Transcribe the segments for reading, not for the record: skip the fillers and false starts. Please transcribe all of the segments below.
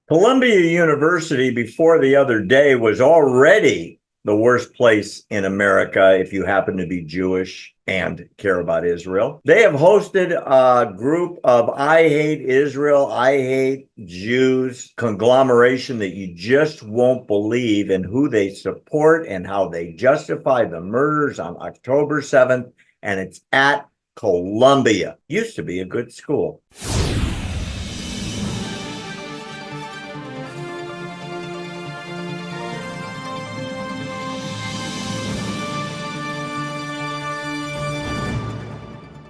Columbia University before the other day was already the worst place in America if you happen to be Jewish and care about Israel. They have hosted a group of I Hate Israel, I Hate Jews conglomeration that you just won't believe in who they support and how they justify the murders on October 7th. And it's at Columbia. Used to be a good school.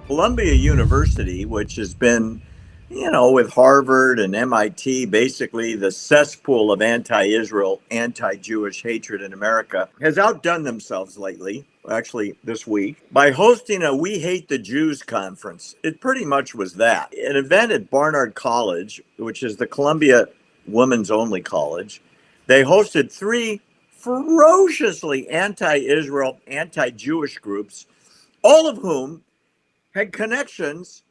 Columbia University, which has been, with Harvard and MIT, basically the cesspool of anti-Israel, anti-Jewish hatred in America, has outdone themselves lately, actually this week, by hosting a We Hate the Jews conference. It pretty much was that. An event at Barnard College, which is the Columbia women's only college. They hosted three ferociously anti-Israel, anti-Jewish groups, all of whom had connections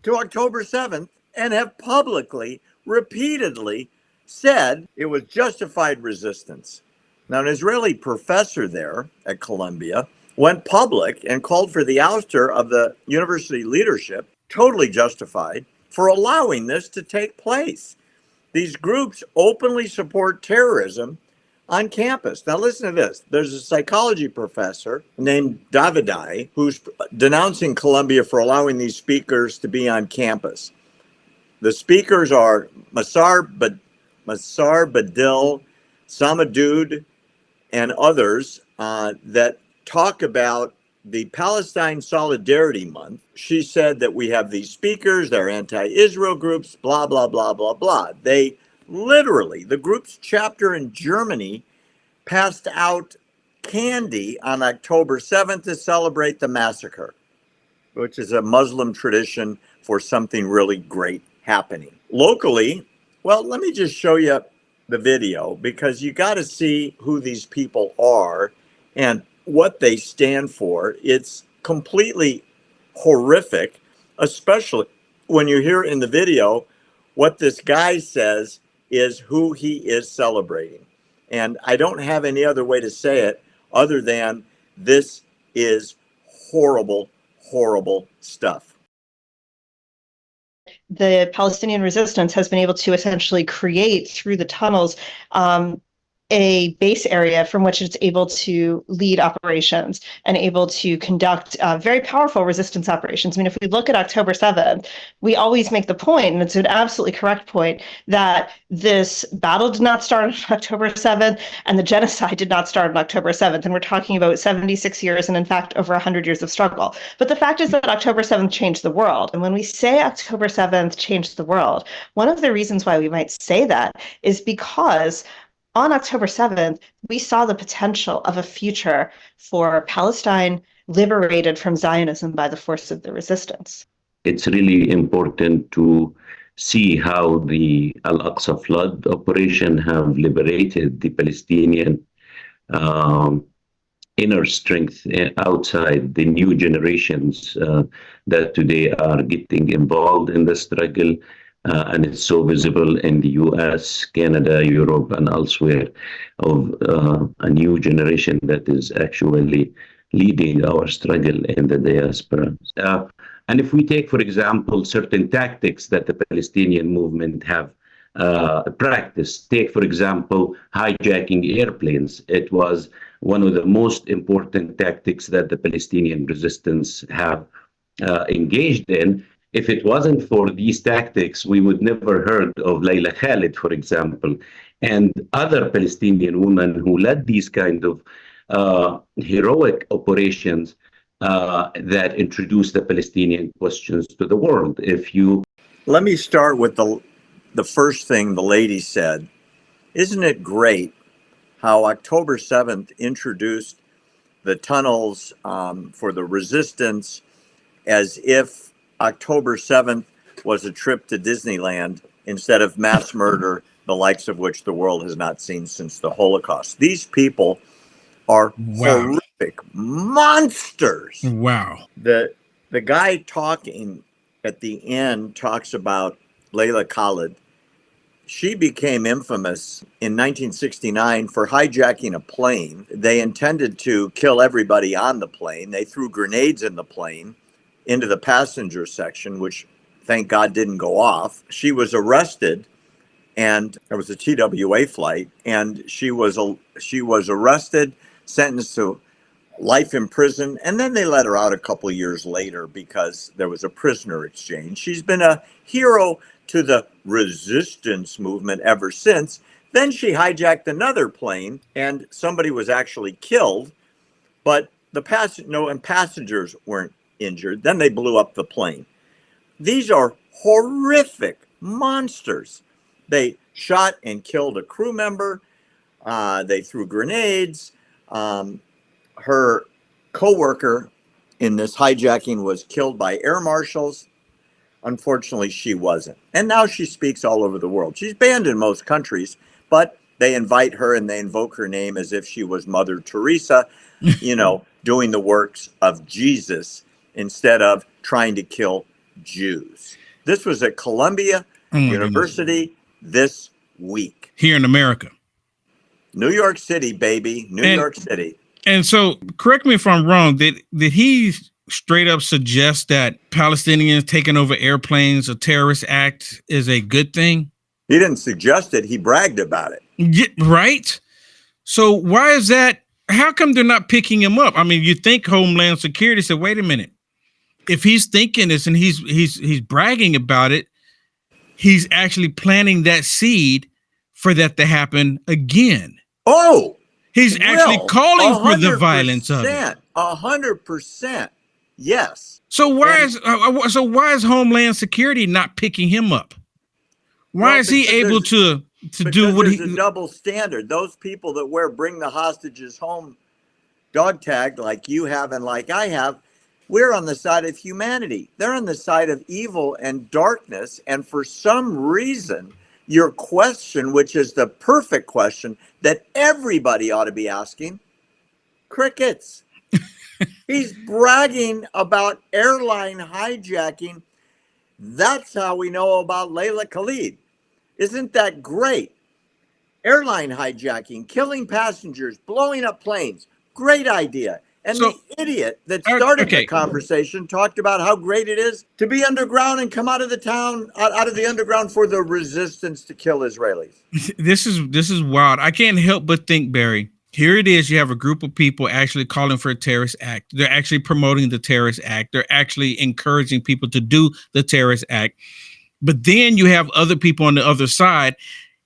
to October 7th and have publicly, repeatedly said it was justified resistance. Now, an Israeli professor there at Columbia went public and called for the ouster of the university leadership, totally justified, for allowing this to take place. These groups openly support terrorism on campus. Now, listen to this. There's a psychology professor named Davidai who's denouncing Columbia for allowing these speakers to be on campus. The speakers are Masar Badil, Samadud, and others that talk about the Palestine Solidarity Month. She said that we have these speakers, they're anti-Israel groups, blah, blah, blah, blah, blah. They literally, the group's chapter in Germany passed out candy on October 7th to celebrate the massacre, which is a Muslim tradition for something really great happening. Locally, well, let me just show you the video because you got to see who these people are and what they stand for. It's completely horrific, especially when you hear in the video what this guy says is who he is celebrating. And I don't have any other way to say it other than this is horrible, horrible stuff. The Palestinian resistance has been able to essentially create through the tunnels a base area from which it's able to lead operations and able to conduct very powerful resistance operations. I mean, if we look at October 7th, we always make the point, and it's an absolutely correct point, that this battle did not start on October 7th and the genocide did not start on October 7th. And we're talking about 76 years and, in fact, over 100 years of struggle. But the fact is that October 7th changed the world. And when we say October 7th changed the world, one of the reasons why we might say that is because on October 7th, we saw the potential of a future for Palestine liberated from Zionism by the force of the resistance. It's really important to see how the Al-Aqsa flood operation have liberated the Palestinian inner strength outside the new generations that today are getting involved in the struggle. And it's so visible in the US, Canada, Europe, and elsewhere of a new generation that is actually leading our struggle in the diaspora. And if we take, for example, certain tactics that the Palestinian movement have practiced, take, for example, hijacking airplanes. It was one of the most important tactics that the Palestinian resistance have engaged in. If it wasn't for these tactics, we would never heard of Layla Khalid, for example, and other Palestinian women who led these kind of heroic operations that introduced the Palestinian questions to the world. Let me start with the first thing the lady said. Isn't it great how October 7th introduced the tunnels for the resistance as if October 7th was a trip to Disneyland instead of mass murder, the likes of which the world has not seen since the Holocaust. These people are horrific monsters. Wow. The guy talking at the end talks about Layla Khalid. She became infamous in 1969 for hijacking a plane. They intended to kill everybody on the plane. They threw grenades in the plane into the passenger section, which thank God didn't go off. She was arrested, and there was a TWA flight, and she was arrested, sentenced to life in prison, and then they let her out a couple of years later because there was a prisoner exchange. She's been a hero to the resistance movement ever since. Then she hijacked another plane, and somebody was actually killed, but and passengers weren't injured. Then they blew up the plane. These are horrific monsters. They shot and killed a crew member. They threw grenades. Her co-worker in this hijacking was killed by air marshals. Unfortunately, she wasn't. And now she speaks all over the world. She's banned in most countries, but they invite her and they invoke her name as if she was Mother Teresa, doing the works of Jesus instead of trying to kill Jews. This was at Columbia University this week. Here in America. New York City, baby. New York City. And so, correct me if I'm wrong, did he straight up suggest that Palestinians taking over airplanes, a terrorist act, is a good thing? He didn't suggest it. He bragged about it. Yeah, right? So why is that? How come they're not picking him up? I mean, you think Homeland Security said, wait a minute. If he's thinking this and he's bragging about it, he's actually planting that seed for that to happen again. Oh, he's actually calling for the violence of it. 100%. Yes. So why is Homeland Security not picking him up? Why is he able to do what there's a double standard? Those people that wear "Bring the Hostages Home" dog tag, like you have and like I have, we're on the side of humanity. They're on the side of evil and darkness. And for some reason, your question, which is the perfect question that everybody ought to be asking, crickets. He's bragging about airline hijacking. That's how we know about Layla Khalid. Isn't that great? Airline hijacking, killing passengers, blowing up planes. Great idea. And the idiot that started the conversation talked about how great it is to be underground and come out of the underground for the resistance to kill Israelis. This is wild. I can't help but think, Barry, here it is. You have a group of people actually calling for a terrorist act. They're actually promoting the terrorist act. They're actually encouraging people to do the terrorist act. But then you have other people on the other side.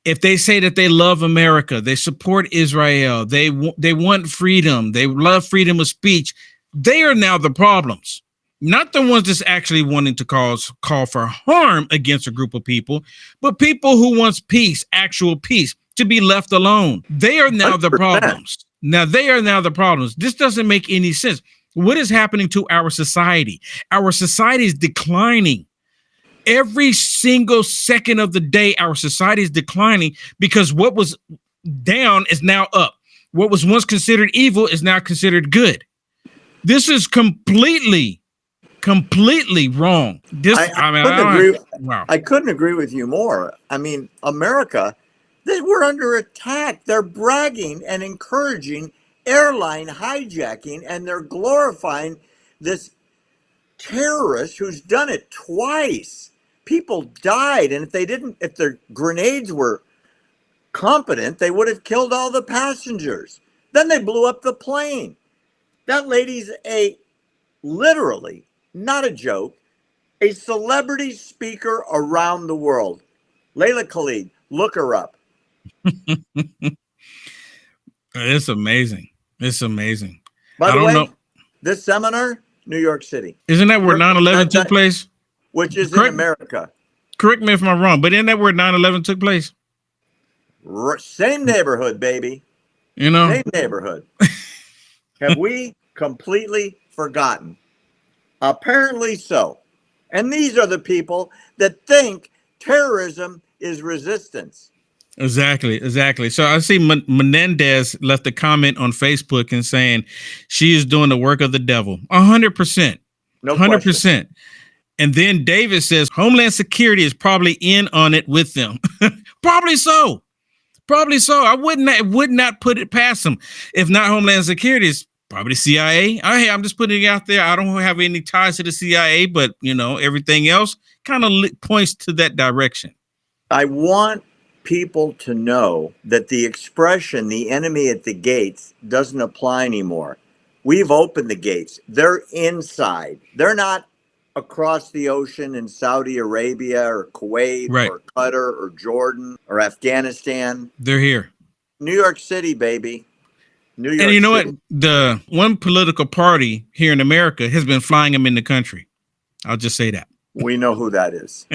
If they say that they love America, they support Israel, they want freedom, they love freedom of speech, they are now the problems. Not the ones that's actually wanting to call for harm against a group of people, but people who want peace, actual peace, to be left alone. They are now 100%. The problems. Now they are now the problems. This doesn't make any sense. What is happening to our society? Our society is declining. Every single second of the day, our society is declining because what was down is now up. What was once considered evil is now considered good. This is completely wrong. I couldn't agree with you more. I mean, America, we're under attack. They're bragging and encouraging airline hijacking, and they're glorifying this terrorist who's done it twice. People died, and if their grenades were competent, they would have killed all the passengers. Then they blew up the plane. That lady's literally, not a joke, a celebrity speaker around the world. Layla Khalid, look her up. It's amazing. It's amazing. By the way, this seminar, New York City. Isn't that where 9/11 took place? Which is in America. Correct me if I'm wrong, but isn't that where 9/11 took place? Same neighborhood, baby. Same neighborhood. Have we completely forgotten? Apparently so. And these are the people that think terrorism is resistance. Exactly. So I see Menendez left a comment on Facebook and saying she is doing the work of the devil. 100%. No 100%. Question. And then David says Homeland Security is probably in on it with them. Probably so. Probably so. I would not put it past them. If not Homeland Security, it's probably CIA. I'm just putting it out there. I don't have any ties to the CIA, but everything else kind of points to that direction. I want people to know that the expression "the enemy at the gates" doesn't apply anymore. We've opened the gates. They're inside. They're not across the ocean in Saudi Arabia or Kuwait or Qatar or Jordan or Afghanistan. They're here. New York City, baby. New York And you know City. what? The one political party here in America has been flying them in the country. I'll just say that. We know who that is.